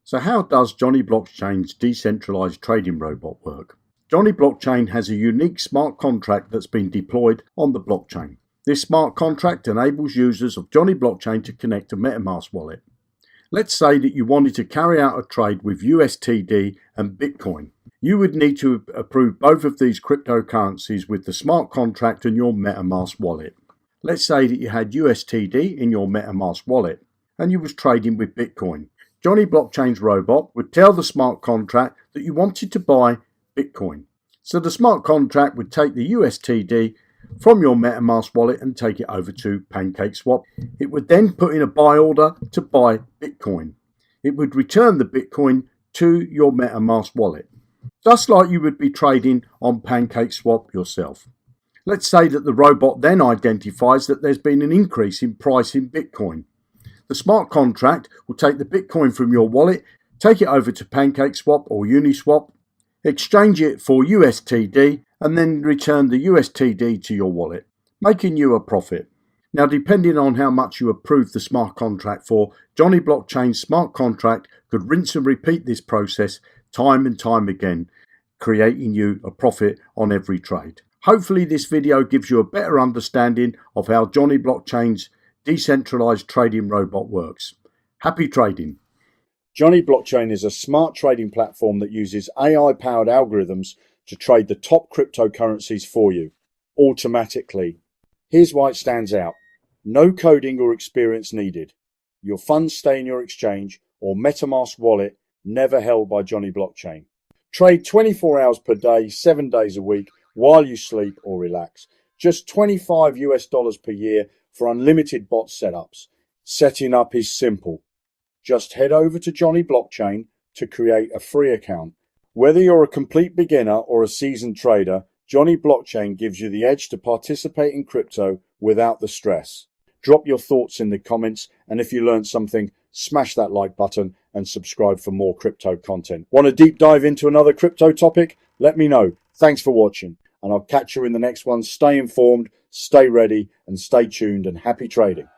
So how does Jonny Blockchain's decentralized trading robot work? Jonny Blockchain has a unique smart contract that's been deployed on the blockchain. This smart contract enables users of Jonny Blockchain to connect a metamask wallet. Let's say that you wanted to carry out a trade with USTD and Bitcoin. You would need to approve both of these cryptocurrencies with the smart contract and your metamask wallet. Let's say that you had USTD in your metamask wallet and you was trading with Bitcoin. Jonny Blockchain's robot would tell the smart contract that you wanted to buy Bitcoin. So the smart contract would take the USTD from your metamask wallet and take it over to PancakeSwap. It would then put in a buy order to buy Bitcoin. It would return the Bitcoin to your metamask wallet, just like you would be trading on PancakeSwap yourself. Let's say that the robot then identifies that there's been an increase in price in Bitcoin. The smart contract will take the Bitcoin from your wallet, take it over to PancakeSwap or Uniswap, exchange it for USTD, and then return the USTD to your wallet, making you a profit. Now, depending on how much you approve the smart contract for, Jonny Blockchain's smart contract could rinse and repeat this process time and time again, creating you a profit on every trade. Hopefully this video gives you a better understanding of how Jonny Blockchain's decentralized trading robot works. Happy trading. Jonny Blockchain is a smart trading platform that uses AI-powered algorithms to trade the top cryptocurrencies for you, automatically. Here's why it stands out. No coding or experience needed. Your funds stay in your exchange or metamask wallet, never held by Jonny Blockchain. Trade 24 hours per day, 7 days a week, while you sleep or relax. Just $25 per year for unlimited bot setups. Setting up is simple. Just head over to Jonny Blockchain to create a free account. Whether you're a complete beginner or a seasoned trader, Jonny Blockchain gives you the edge to participate in crypto without the stress. Drop your thoughts in the comments, and if you learned something, smash that like button and subscribe for more crypto content. Want to deep dive into another crypto topic? Let me know. Thanks for watching, and I'll catch you in the next one. Stay informed, stay ready, and stay tuned, and happy trading.